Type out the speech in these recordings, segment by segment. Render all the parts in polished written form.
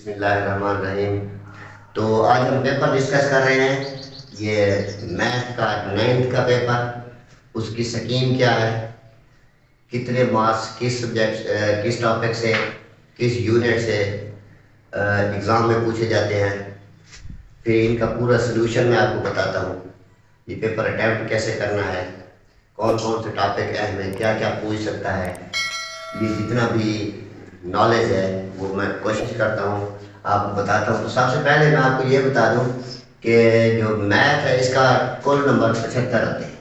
بسم اللہ الرحمن الرحیم۔ تو آج ہم پیپر ڈسکس کر رہے ہیں، یہ میتھ کا 9th کا پیپر، اس کی سکیم کیا ہے، کتنے مارکس کس سبجیکٹ کس ٹاپک سے کس یونٹ سے ایگزام میں پوچھے جاتے ہیں، پھر ان کا پورا سلوشن میں آپ کو بتاتا ہوں، یہ پیپر اٹیمپٹ کیسے کرنا ہے، کون کون سے ٹاپک اہم ہیں، کیا کیا پوچھ سکتا ہے، یہ جتنا بھی نالج ہے وہ میں کوشش کرتا ہوں آپ کو بتاتا ہوں۔ تو سب سے پہلے میں آپ کو یہ بتا دوں کہ جو میتھ ہے اس کا کل نمبر 75 آتے ہیں،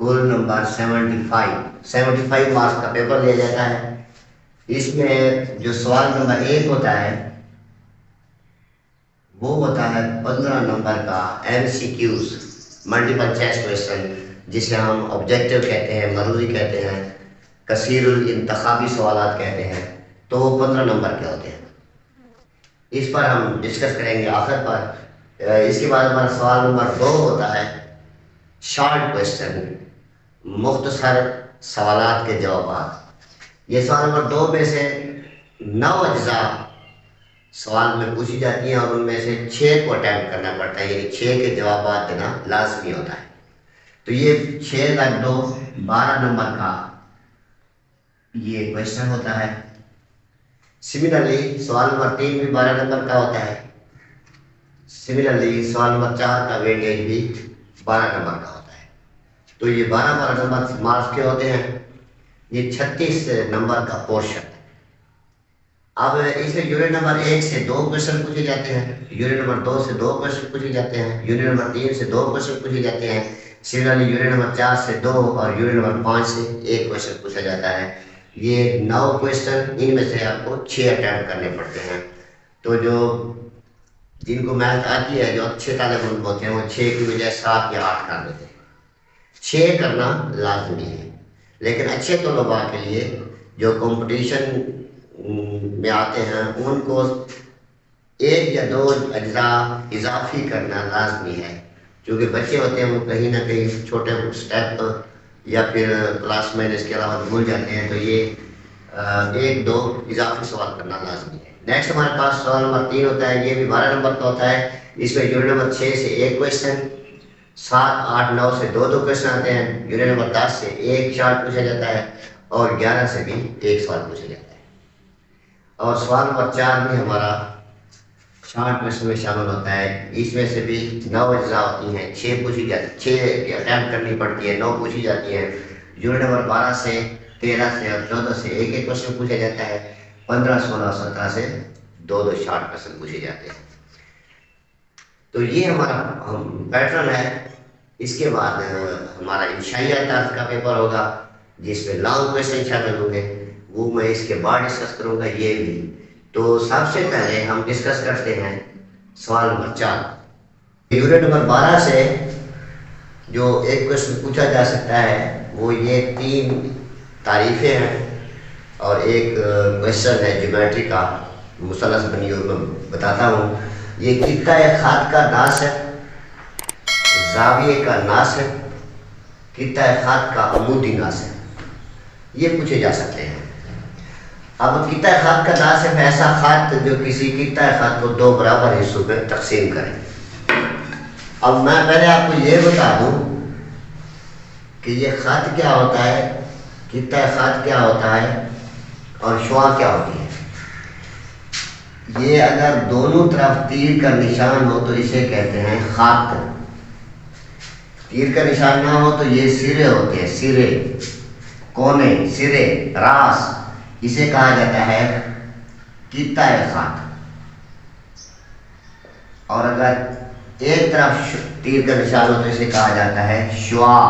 کل نمبر 75 مارکس کا پیپر لیا جاتا ہے۔ اس میں جو سوال نمبر 1 ہوتا ہے وہ ہوتا ہے 15 نمبر کا MCQs ملٹیپل چوائس کویسچن، جسے ہم آبجیکٹیو کہتے ہیں، مروری کہتے ہیں، کثیر الانتخابی سوالات کہتے ہیں۔ تو وہ 15 نمبر کے ہوتے ہیں، اس پر ہم ڈسکس کریں گے آخر پر۔ اس کے بعد ہمارا سوال نمبر 2 ہوتا ہے شارٹ کویسچن، مختصر سوالات کے جوابات۔ یہ سوال نمبر 2 میں سے 9 اجزاء سوال میں پوچھی جاتی ہیں اور ان میں سے 6 کو اٹیمپٹ کرنا پڑتا ہے، یعنی 6 کے جوابات دینا لازمی ہوتا ہے۔ تو یہ 6 کا 2 12 نمبر کا یہ کویسچن ہوتا ہے۔ سملرلی سوال نمبر 3 بھی 12 نمبر کا ہوتا ہے۔ سملرلی سوال نمبر 4 کا ویٹیج بھی 12 نمبر کا ہوتا ہے۔ تو یہ 12 نمبر مارکس کے ہوتے ہیں، یہ 36 نمبر کا پورشن ہے۔ اب اس میں یونٹ نمبر 1 سے 2 کویسچن پوچھے جاتے ہیں، یونٹ نمبر 2 سے 2 کویسچن پوچھے جاتے ہیں، یونٹ نمبر 3 سے 2 کویسچن پوچھے جاتے ہیں، سملرلی یونٹ نمبر 4 سے 2 اور یونٹ نمبر 5 سے 1 کویسچن پوچھا جاتا ہے۔ یہ 9 کویسچن، ان میں سے آپ کو 6 اٹیمپٹ کرنے پڑتے ہیں۔ تو جو جن کو میتھ آتی ہے، جو اچھے طالب علم ہوتے ہیں، وہ 6 کی بجائے 7 یا 8 کر دیتے ہیں۔ 6 کرنا لازمی ہے، لیکن اچھے طلباء کے لیے جو کمپٹیشن میں آتے ہیں ان کو 1 یا 2 اجزاء اضافی کرنا لازمی ہے، کیونکہ بچے ہوتے ہیں وہ کہیں نہ کہیں چھوٹے اسٹیپ یا پھر کلاس میں اس کے علاوہ بھول جاتے ہیں، تو یہ 1-2 اضافی سوال کرنا لازمی ہے۔ نیکسٹ ہمارے پاس سوال نمبر 3 ہوتا ہے، یہ بھی 12 نمبر کا ہوتا ہے۔ اس میں یونٹ نمبر 6 سے 1 کویسچن، 7، 8، 9 سے 2 کویسچن آتے ہیں، یونٹ نمبر 10 سے 1 شارٹ پوچھا جاتا ہے اور 11 سے بھی 1 سوال پوچھا جاتا ہے۔ اور سوال نمبر 4 بھی ہمارا شارٹ کویسچن میں شامل ہوتا ہے۔ اس میں سے بھی 9 اجزاء ہوتی ہیں، 6 پوچھی جاتی 6 اٹیمپٹ کرنی پڑتی ہے، 9 پوچھی جاتی ہیں۔ یونٹ نمبر 12 سے 13 سے اور 14 سے 1 کویسچن پوچھا جاتا ہے، 15، 16 اور 17 سے 2 شارٹ کویسچن پوچھے جاتے ہیں۔ تو یہ ہمارا پیٹرن ہے۔ اس کے بعد ہمارا انشائیہ طرز کا پیپر ہوگا، جس میں لانگ کویسچن شامل ہوں گے، وہ میں اس کے بعد ڈسکس کروں گا یہ بھی۔ تو سب سے پہلے ہم ڈسکس کرتے ہیں سوال نمبر 4۔ یونٹ نمبر 12 سے جو ایک کویسچن پوچھا جا سکتا ہے وہ یہ 3 تعریفیں ہیں اور ایک کویسچن ہے جیومیٹری کا مثلث بنی ہوئی، میں بتاتا ہوں۔ یہ خطہ خط کا ناصب، زاویے کا ناصب، خطہ خط کا عمودی ناصب، یہ پوچھے جا سکتے ہیں۔ اب خطہ خط کا ناصب ایسا خط جو کسی خطہ خط کو 2 برابر حصوں میں تقسیم کرے۔ اب میں پہلے آپ کو یہ بتا دوں کہ یہ خط کیا ہوتا ہے، خطہ خط کیا ہوتا ہے اور شعاع کیا ہوتی ہے۔ یہ اگر دونوں طرف تیر کا نشان ہو تو اسے کہتے ہیں خط، تیر کا نشان نہ ہو تو یہ سرے ہوتے ہیں، سرے، کونے، سرے، راس، اسے کہا جاتا ہے خطہ خط۔ اور اگر ایک طرف تیر کا نشان ہو تو اسے کہا جاتا ہے شعاع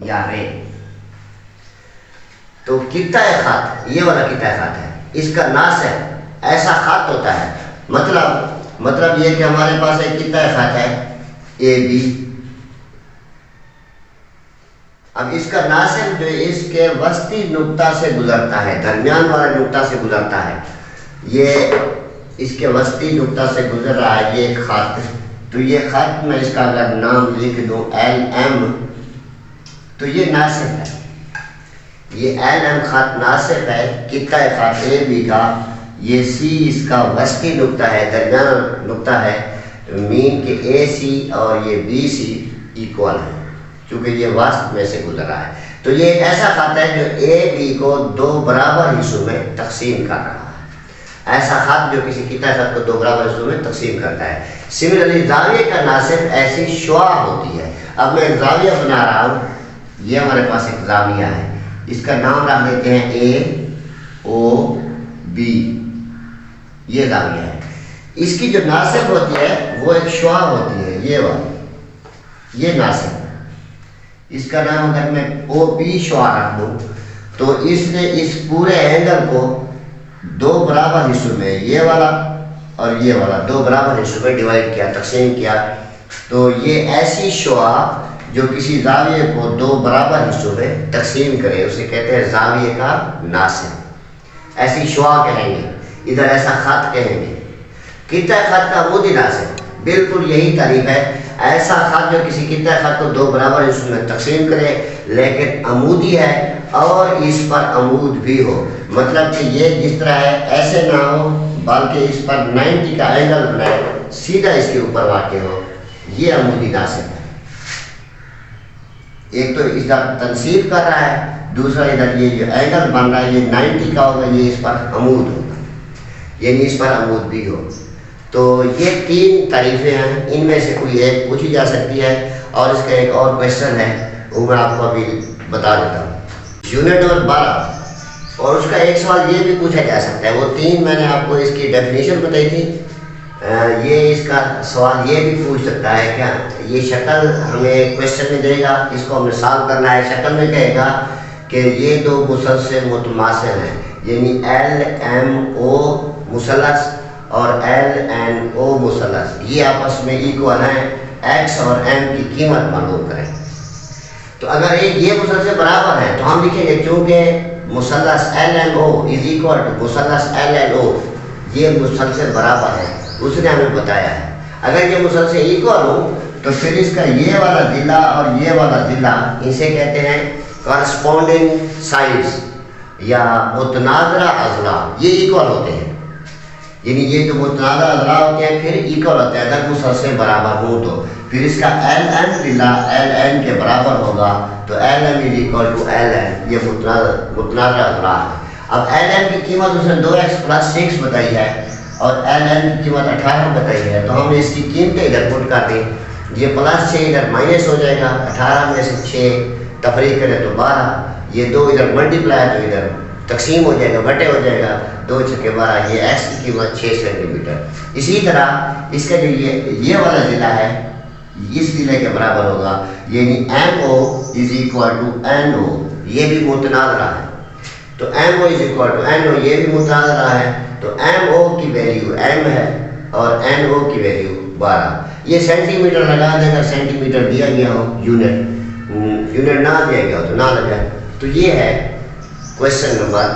یا رے۔ تو خطہ خط یہ والا خطہ خط ہے، اس کا ناصب ایسا خط ہوتا ہے، مطلب یہ کہ ہمارے پاس ایک خطہ خط ہے AB۔ اب اس کا ناصب جو اس کے وسطی نقطہ سے گزرتا ہے، درمیان والا نقطہ سے گزرتا ہے، یہ اس کے وسطی نقطہ سے گزر رہا ہے یہ ایک خط۔ تو یہ خط میں اس کا اگر نام لکھ دوں LM تو یہ ناصب ہے۔ یہ ایل ایم خط ناصب ہے قطع خط اے بی کا، یہ سی اس کا وسطی نقطہ ہے، درمیانہ نقطہ ہے، مین کہ اے سی اور یہ بی سی ایکول ہے کیونکہ یہ وسط میں سے گزر رہا ہے۔ تو یہ ایک ایسا خط ہے جو اے بی کو دو برابر حصوں میں تقسیم کر رہا ہے، ایسا خط جو کسی قطع خط کو دو برابر حصوں میں تقسیم کرتا ہے۔ سملرلی زاویے کا ناصب ایسی شعاع ہوتی ہے۔ اب میں ایک زاویہ بنا رہا ہوں، یہ ہمارے پاس ایک زاویہ ہے، اس کا نام رکھ دیتے ہیں اے او بی، یہ زاویہ ہے۔ اس کی جو ناصب ہوتی ہے وہ ایک شعاع ہوتی ہے، یہ والی، یہ ناصب، اس کا نام اگر میں او بی شعاع رکھ دوں تو اس نے اس پورے اینگل کو دو برابر حصوں میں، یہ والا اور یہ والا، دو برابر حصوں میں ڈیوائڈ کیا، تقسیم کیا۔ تو یہ ایسی شعاع جو کسی زاویے کو دو برابر حصوں میں تقسیم کرے اسے کہتے ہیں زاویے کا ناصب، ایسی شعاع کہیں گے، ادھر ایسا خط کہیں گے۔ قطع خط کا عمودی ناصب بالکل یہی تعریف ہے، ایسا خط جو کسی قطع خط کو دو برابر حصوں میں تقسیم کرے لیکن عمودی ہے اور اس پر عمود بھی ہو، مطلب کہ یہ جس طرح ہے ایسے نہ ہو بلکہ اس پر 90 کا اینگل بنائے، سیدھا اس کے اوپر واقع ہو، یہ عمودی ناصب ہے۔ ایک تو ادھر تنصیب کر رہا ہے، دوسرا ادھر یہ جو اینگل بن رہا ہے یہ 90 کا ہوگا، یہ اس پر عمود ہوگا، یعنی اس پر عمود بھی ہو۔ تو یہ تین تعریفیں ہیں، ان میں سے کوئی ایک پوچھی جا سکتی ہے، اور اس کا ایک اور کویشچن ہے وہ میں آپ کو ابھی بتا دیتا ہوں۔ یونٹ نمبر 12 اور اس کا ایک سوال یہ بھی پوچھا جا سکتا ہے، وہ تین میں نے آپ کو اس کی ڈیفینیشن بتائی تھی، یہ اس کا سوال یہ بھی پوچھ سکتا ہے کیا یہ شکل ہمیں کویشچن میں دے گا، اس کو ہمیں سالو کرنا ہے، شکل میں کہے گا کہ یہ دو مسلسل متماثل ہیں، یعنی ایل ایم او مثلث اور ایل این او مثلث، یہ آپس میں ایکول ہیں، ایکس اور ایم کی قیمت معلوم کریں۔ تو اگر یہ مسلسل برابر ہے تو ہم لکھیں گے چونکہ مثلث L N O is equal to مثلث ایل این او، یہ مسلسل برابر ہے، اس نے ہمیں بتایا ہے۔ اگر یہ مسلسل ایکول ہو تو پھر اس کا یہ والا ضلع اور یہ والا ضلع اسے کہتے ہیں کارسپونڈنگ سائڈز یا متناظرہ اضلاع، یہ ایکول ہوتے ہیں، یعنی یہ جو متناظرہ اضلاع ہوتے ہیں پھر ایکول ہوتے ہیں اگر مسلسل برابر ہوں تو پھر اس کا ایل این ضلع ایل این کے برابر ہوگا، تو L M is equal to L N, یہ متناظرہ اضلاع ہے۔ اب ایل این کی قیمت اس نے 2x + 6 بتائی ہے اور ایل این کی قیمت 18 بتائی ہے، تو ہم نے اس کی قیمتیں ادھر پٹ کر دیں، یہ +6 ادھر مائنس ہو جائے گا، 18 میں سے 6 تفریق کریں تو 12، یہ 2 ادھر ملٹیپلائی تو ادھر تقسیم ہو جائے گا، بٹے ہو جائے گا، 2 × 12، یہ ایکس کی قیمت 6 سینٹی میٹر۔ اسی طرح اس کا جو یہ والا ضلع ہے اس ضلع کے برابر ہوگا، یعنی M O is equal to N O, یہ بھی متناظرہ ہے، تو M O is equal to N O, یہ بھی متناظرہ ہے، تو ایم او کی ویلیو ایم ہے اور این او کی ویلیو 12، یہ سینٹی میٹر لگا دیں، اگر سینٹی میٹر دیا گیا ہو، یونٹ نہ دیا گیا ہو تو نہ لگا۔ تو یہ ہے کویشچن نمبر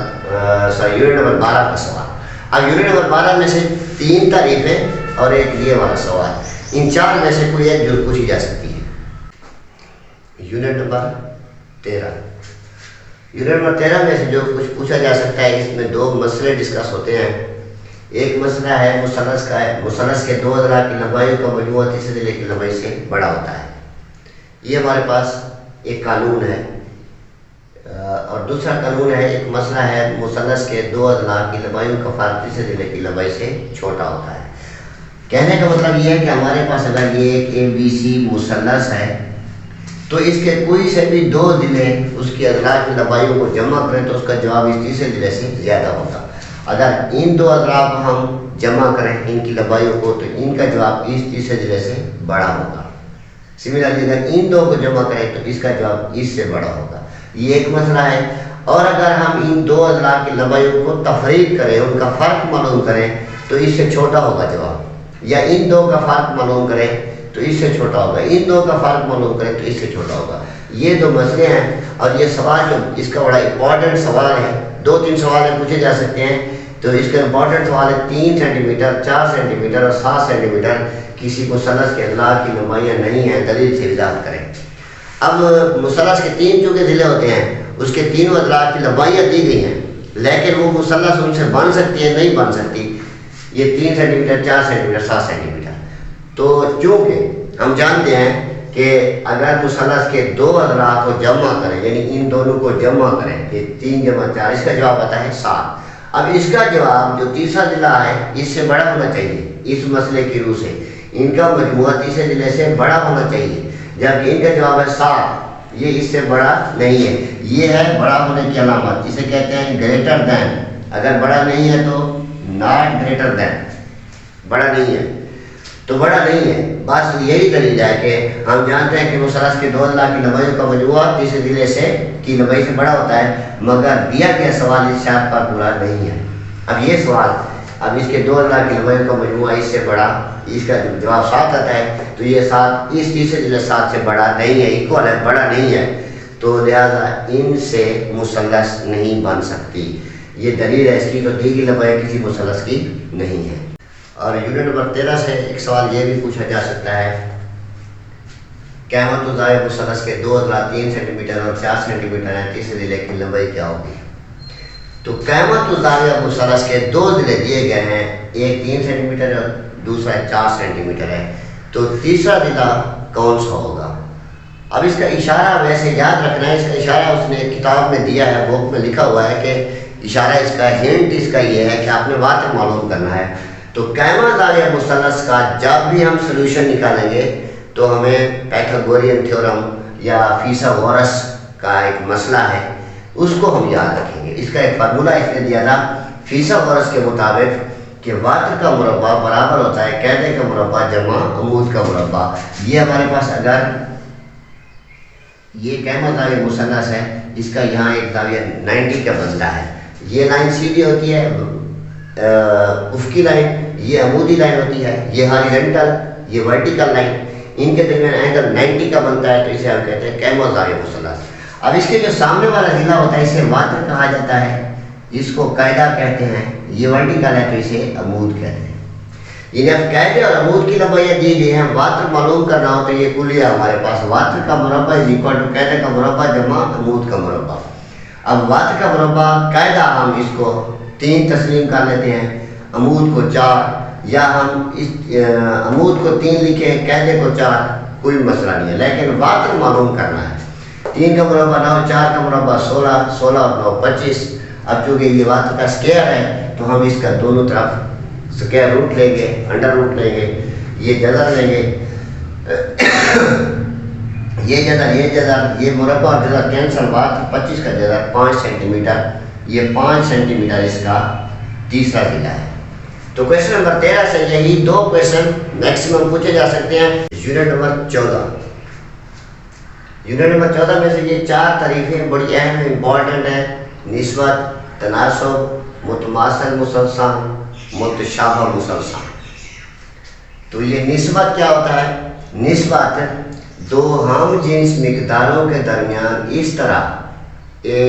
یونٹ نمبر 12 کا سوال۔ اب یونٹ نمبر 12 میں سے 3 تعریفیں اور ایک یہ والا سوال، ان 4 میں سے کوئی ایک جو پوچھی جا سکتی ہے۔ یونٹ نمبر 13، یونٹ نمبر 13 میں سے جو کچھ پوچھا جا سکتا ہے، اس میں 2 مسئلے ڈسکس ہوتے ہیں۔ ایک مسئلہ ہے مثلث کا ہے، مثلث کے 2 اضلاع کی لمبائی کا مجموعہ تیسرے ضلع کی لمبائی سے بڑا ہوتا ہے، یہ ہمارے پاس ایک قانون ہے۔ اور دوسرا قانون ہے، ایک مسئلہ ہے مثلث کے 2 اضلاع کی لمبائیوں کا فرق تیسرے ضلع کی لمبائی سے چھوٹا ہوتا ہے۔ کہنے کا مطلب یہ ہے کہ ہمارے پاس اگر یہ ایک اے بی سی مثلث ہے تو اس کے کوئی سے بھی 2 ضلع اس کی اضلاع کی لمبائیوں کو جمع کریں تو اس کا جواب اس تیسرے ضلع سے زیادہ ہوگا۔ اگر ان 2 اضلاع کو ہم جمع کریں ان کی لمبائیوں کو تو ان کا جواب اس تیسرے ضلع سے بڑا ہوگا۔ سملرلی اگر ان 2 کو جمع کریں تو اس کا جواب اس سے بڑا ہوگا، یہ ایک مسئلہ ہے۔ اور اگر ہم ان 2 اضلاع کی لمبائیوں کو تفریق کریں، ان کا فرق معلوم کریں تو اس سے چھوٹا ہوگا جواب، یا ان 2 کا فرق معلوم کریں تو اس سے چھوٹا ہوگا، ان 2 کا فرق معلوم کریں تو اس سے چھوٹا ہوگا۔ یہ 2 مسئلے ہیں اور یہ سوال جو اس کا بڑا امپورٹنٹ سوال ہے، 2-3 سوال پوچھے جا سکتے ہیں، تو اس کا امپورٹنٹ سوال ہے 3 سینٹی میٹر، 4 سینٹی میٹر اور 7 سینٹی میٹر کسی مثلث کے اضلاع کی لمبائیاں نہیں ہیں، دلیل سے وضاحت کریں۔ اب مثلث کے 3 چونکہ ضلع ہوتے ہیں اس کے تینوں اضلاع کی لمبائیاں دی گئی ہیں، لیکن وہ مثلث ان سے بن سکتی ہے نہیں بن سکتی، یہ 3 centimetre, 4 centimetre, 7 centimetre. تو چونکہ ہم جانتے ہیں کہ اگر مثلث کے 2 اضلاع کو جمع کریں، یعنی ان دونوں کو جمع کریں، یہ 3 جمع 4، اس کا جواب آتا ہے 7۔ اب اس کا جواب جو تیسرا ضلع ہے اس سے بڑا ہونا چاہیے، اس مسئلے کی روح سے ان کا مجموعہ تیسرے ضلع سے بڑا ہونا چاہیے، جبکہ ان کا جواب ہے 7، یہ اس سے بڑا نہیں ہے۔ یہ ہے بڑا ہونے کی علامت، اسے کہتے ہیں گریٹر دین۔ اگر بڑا نہیں ہے تو ناٹ گریٹر دین، بڑا نہیں ہے تو بڑا نہیں ہے۔ بس یہی دلیل ہے کہ ہم جانتے ہیں کہ مثلث کے 2 اضلاع کی لمبائیوں کا مجموعہ تیسرے ضلع سے کی لمبائی سے بڑا ہوتا ہے، مگر دیا گیا سوال اس شرط پر پورا نہیں ہے۔ اب یہ سوال، اب اس کے 2 اضلاع کی لمبائیوں کا مجموعہ اس سے بڑا، اس کا جواب 7 آتا ہے، تو یہ 7 اس تیسرے ضلع 7 سے بڑا نہیں ہے، ایکول ہے، بڑا نہیں ہے، تو لہذا ان سے مثلث نہیں بن سکتی۔ یہ دلیل ہے اس کی، تو دی گئی لمبائی کسی مثلث کی نہیں ہے۔ اور یونٹ نمبر 13 سے ایک سوال یہ بھی پوچھا جا سکتا ہے، قیمت و زاویہ مثلث کے 2 اضلاع 3 سینٹی میٹر اور 4 سینٹی میٹر ہیں، تیسرے ضلع کی لمبائی کیا ہوگی؟ تو قیمت و زاویہ مثلث کے 2 ضلع دیے گئے ہیں، ایک 3 سینٹی میٹر اور دوسرا 4 سینٹی میٹر ہے، تو تیسرا ضلع کون سا ہوگا؟ اب اس کا اشارہ ویسے یاد رکھنا ہے، اس کا اشارہ اس نے کتاب میں دیا ہے، بک میں لکھا ہوا ہے کہ اشارہ اس کا ہنٹ اس کا یہ ہے کہ آپ نے واتر معلوم کرنا ہے۔ تو قیمت زاویہ مثلث کا جب بھی ہم سلوشن نکالیں گے تو ہمیں پیتھاگورین تھیورم یا فیثاغورس کا ایک مسئلہ ہے، اس کو ہم یاد رکھیں گے۔ اس کا ایک فارمولہ اس نے دیا تھا فیثاغورس کے مطابق کہ واتر کا مربع برابر ہوتا ہے قاعدے کا مربع جمع عمود کا مربع۔ یہ ہمارے پاس اگر یہ قیمت زاویہ مثلث ہے، اس کا یہاں ایک زاویہ 90 کا بنتا ہے، یہ لائن سیدھی ہوتی ہے افقی لائن، یہ عمودی لائن ہوتی ہے، یہ ہاریزنٹل، یہ ورٹیکل لائن، ان کے درمیان اینگل 90 کا بنتا ہے، تو اسے ہم کہتے ہیں قیمت زاویہ مثلث۔ اب اس کے جو سامنے والا ضلع ہوتا ہے اسے واتر کہا جاتا ہے، اس کو قاعدہ کہتے ہیں، یہ ورٹیکل ہے تو اسے عمود کہتے ہیں۔ یعنی اب قاعدے اور عمود کی لمبائیاں دی گئی ہیں، واتر معلوم کرنا ہو تو یہ کلیہ ہمارے پاس واتر کا مربع از اکول ٹو قاعدے کا مربع جمع عمود کا مربع۔ اب واتر کا مربع قاعدہ ہم اس کو 3 تسلیم کر لیتے ہیں، عمود کو 4، یا ہم اس عمود کو 3 لکھیں قاعدے کو 4، کوئی مسئلہ نہیں ہے، لیکن واتر معلوم کرنا ہے۔ 3 کا مربع 9، 4 کا مربع 16، 16 اور 9 25۔ اب چونکہ یہ واتر کا اسکوائر ہے تو ہم اس کا دونوں طرف اسکوائر روٹ لیں گے، انڈر روٹ لیں گے، یہ جذر لیں گے، یہ جذر، یہ مربع اور جذر کینسل، واتر 25 کا جذر 5 سینٹی میٹر، یہ 5 سینٹی میٹر اس کا تیسرا ضلع ہے۔ تو کویشچن نمبر 13 سے یہی 2 کویشچن میکسیمم پوچھے جا سکتے ہیں۔ یونٹ نمبر 14، یونٹ نمبر 14 میں سے یہ 4 تعریفیں بڑی اہم امپورٹنٹ ہیں: نسبت، تناسب، متماثل مسلسل، متشابہ مسلسل۔ تو یہ نسبت کیا ہوتا ہے؟ نسبت 2 ہم جنس مقداروں کے درمیان اس طرح A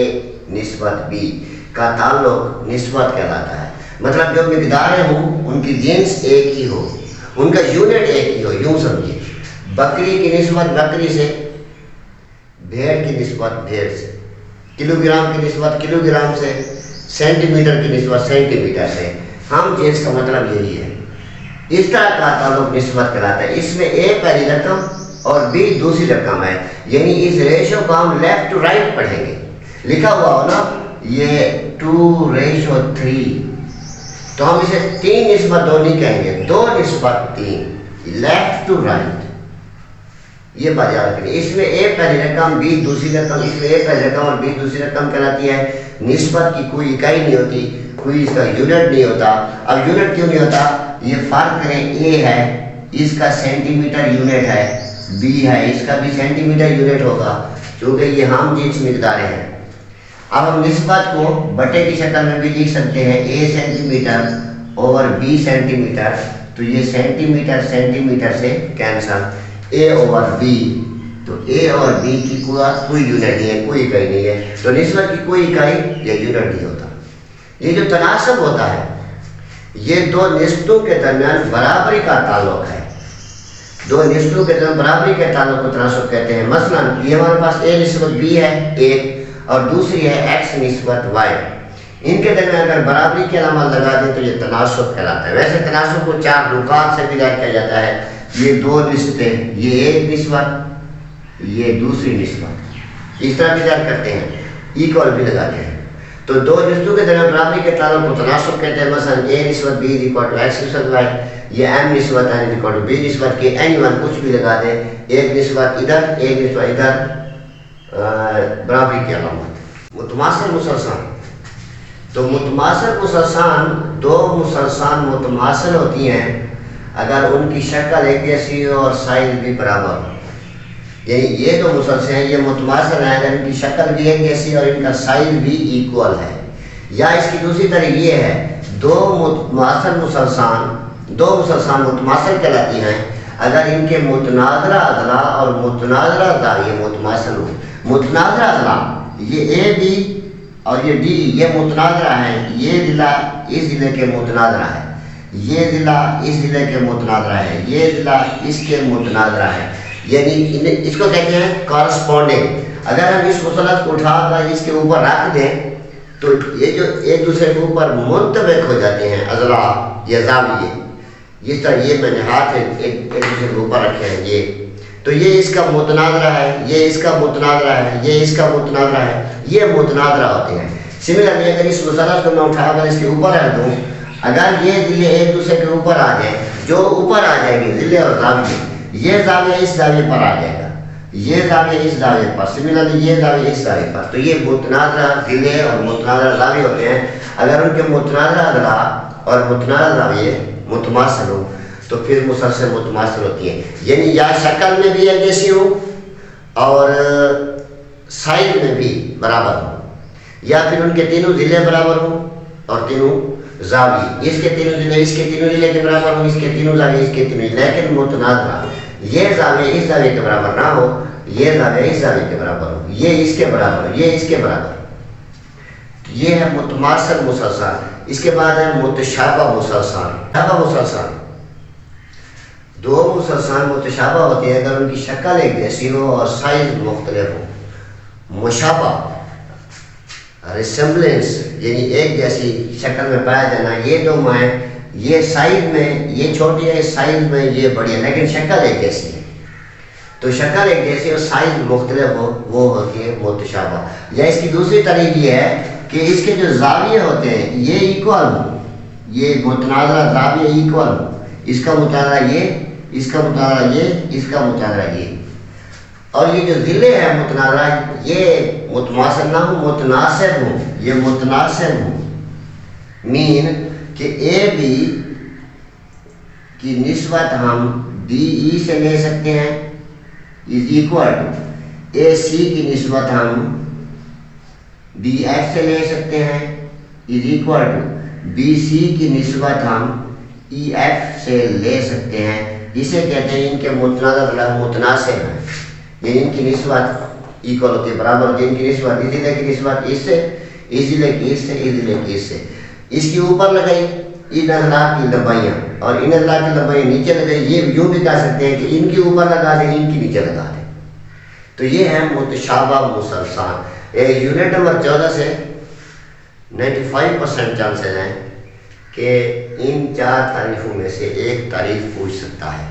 نسبت B کا تعلق نسبت کہلاتا ہے۔ مطلب جو مقداریں ہوں ان کی جنس ایک ہی ہو، ان کا یونٹ ایک ہی ہو، یوں سمجھیے، بکری کی نسبت بکری سے، بھیڑ کی نسبت بھیڑ سے، کلو گرام کی نسبت کلو گرام سے، سینٹی میٹر کی نسبت سینٹی میٹر سے، ہم جنس کا مطلب یہی ہے۔ اس طرح کا تعلق نسبت کہلاتا ہے۔ اس میں A پہلی رقم اور B دوسری رقم ہے، یعنی اس ریشو کو ہم لیفٹ ٹو رائٹ پڑھیں گے، لکھا ہوا ہو نا یہ 2:3، تو ہم اسے 3 نسبت 2 نہیں کہیں گے، 2 نسبت 3، لیفٹ ٹو رائٹ، یہ بات یاد رکھیں۔ اس میں A پہلی رقم B دوسری رقم، اس میں A پہلی رقم اور B دوسری رقم کہلاتی ہے۔ نسبت کی کوئی اکائی نہیں ہوتی، کوئی اس کا یونٹ نہیں ہوتا۔ اب یونٹ کیوں نہیں ہوتا؟ یہ فرق کریں، A ہے اس کا سینٹی میٹر یونٹ ہے، B ہے اس کا بھی سینٹی میٹر یونٹ ہوگا، چونکہ یہ ہم جنس مقداریں ہیں۔ اب ہم نسبت کو بٹے کی شکل میں بھی لکھ سکتے ہیں، A سینٹی میٹر اور B سینٹی میٹر، تو یہ سینٹی میٹر سینٹی میٹر سے کینسل، A اوور B، تو A اور B کی کوئی یونٹ نہیں ہے، کوئی اکائی نہیں ہے، تو نسبت کی کوئی اکائی یا یونٹ نہیں ہوتا۔ یہ جو تناسب ہوتا ہے یہ 2 نسبتوں کے درمیان برابری کا تعلق ہے، 2 نسبتوں کے درمیان برابری کے تعلق کو تناسب کہتے ہیں۔ مثلا یہ ہمارے پاس A نسبت B ہے 1، اور دوسری ہے ایکس نسبت وائی. ان کے درمیان اگر برابری کی علامت لگا دیں تو یہ تناسب کہلاتا ہے. ویسے تناسب کو 4 نقاط سے بھی ظاہر کیا جاتا ہے. یہ 2 نسبتیں، یہ ایک نسبت، یہ دوسری نسبت، اس طرح بھی ظاہر کرتے ہیں، ایکول بھی لگاتے ہیں. تو 2 نسبتوں کے درمیان برابری کے تعلق کو تناسب کہتے ہیں. مثلا اے نسبت بی ایکس نسبت وائی، یہ ایم نسبت این بی نسبت کے اینی ون کچھ بھی لگا دیں، ایک نسبت ادھر ایک نسبت ادھر، برابری کی علامت. متماثل مسلسان، تو متماثل مسلسان 2 مسلسان متماثل ہوتی ہیں اگر ان کی شکل ایک جیسی ہو اور سائز بھی برابر ہو. یعنی یہ 2 مسلسل ہیں، یہ متماثل ہیں اگر ان کی شکل بھی ایک جیسی اور ان کا سائز بھی ایکول ہے. یا اس کی دوسری طرح یہ ہے 2 متماثل مسلسان متماثل کہلاتی ہیں اگر ان کے متناظرہ اضلاع اور متناظرہ زاویے متماثل ہو. متناظرہ اضلاع یہ اے بی اور یہ ڈی یہ متناظرہ ہیں. یہ ضلع اس ضلع کے متناظرہ ہے، یہ ضلع اس ضلع کے متناظرہ ہے، یہ ضلع اس کے متناظرہ ہے. یعنی اس کو کہتے ہیں کارسپونڈنگ. اگر ہم اس مثلث کو اٹھا کر اس کے اوپر رکھ دیں تو یہ جو ایک دوسرے کے اوپر منطبق ہو جاتے ہیں اضلاع یا زاویے. جس طرح یہ میں نے ہاتھ ایک دوسرے کے اوپر رکھے ہیں، یہ تو یہ اس کا متناظرہ ہے، یہ اس کا متناظرہ ہے، یہ اس کا متناظرہ ہے، یہ متناظرہ ہوتے ہیں. سملرلی اگر اس مثلث کو میں اٹھا کر اس کے اوپر رکھ دوں، اگر یہ ضلع ایک دوسرے کے اوپر آ جائیں، جو اوپر آ جائیں گے ضلع اور زاویے، یہ زاویہ اس زاویے پر آ جائے گا، یہ زاویہ اس زاویے پر، سملرلی یہ زاویہ اس زاویے پر. تو یہ متناظرہ ضلع اور متناظرہ زاویے ہوتے ہیں. اگر ان کے متناظرہ اضلاع اور متناظرہ زاویے متماثل ہو تو پھر مسلسل متماثل ہوتی ہیں. یعنی یا شکل میں بھی ایک جیسی ہو اور سائز میں بھی برابر ہو، یا پھر ان کے تینوں ضلع برابر ہوں اور تینوں زاویے، اس کے تینوں ضلع اس کے تینوں ضلع کے برابر ہوں، اس کے تینوں زاویے اس کے تینوں، لیکن متناظرہ یہ زاویہ اس زاویے کے برابر نہ ہو، یہ زاویہ اس زاویے کے برابر ہو، یہ اس کے برابر ہو، یہ اس کے برابر. یہ ہے متماثل مسلسل. اس کے بعد ہے متشابہ مسلسل. مسلسل 2 مسلسل متشابہ ہوتے ہیں اگر ان کی شکل ایک جیسی ہو اور سائز مختلف ہو. مشابہ ریسمبلنس یعنی ایک جیسی شکل میں پایا جانا. یہ 2 ہیں، یہ سائز میں یہ چھوٹی ہے، سائز میں یہ بڑی ہے، لیکن شکل ایک جیسی ہے. تو شکل ایک جیسی اور سائز مختلف ہو وہ ہوتی ہے متشابہ. یا اس کی دوسری طریق یہ ہے کہ اس کے جو زاویے ہوتے ہیں یہ ایکول ہوں، یہ متناظرہ زاویہ ایکول ہوں، اس کا متناظرہ یہ، اس کا متناظرہ یہ، اس کا متناظرہ یہ. اور یہ جو ضلع ہے متناظرہ یہ متماثل نہ ہو، متناسب ہوں. یہ متناسب ہوں مین کہ اے بی کی نسبت ہم بی ای سے لے سکتے ہیں از ایکول ٹو اے سی کی نسبت ہم بی ایف سے لے سکتے ہیں is equal to B C کی نسبت ہم ای ایف سے لے سکتے ہیں. اسے کہتے ہیں ان کے متناظر متناسب ہیں، یعنی ان کی نسبت ایکول ہوتی ہے، برابر ہوتی ہے. ان کی نسبت اس ضلع کی نسبت اس سے، اس ضلع کی اس سے، اس ضلع کی اس سے. اس کی اوپر لگائی ان اضلاع کی لمبائیاں اور ان اضلاع کی لمبائیاں نیچے لگائی. یہ یوں بھی کہہ سکتے ہیں کہ ان کی اوپر لگا دیں، ان کی نیچے لگا دیں. تو یہ ہے متشابہ مسلسل. یونٹ نمبر 14 سے 95% چانسز ہیں کہ ان 4 تعریفوں میں سے ایک تعریف پوچھ سکتا ہے.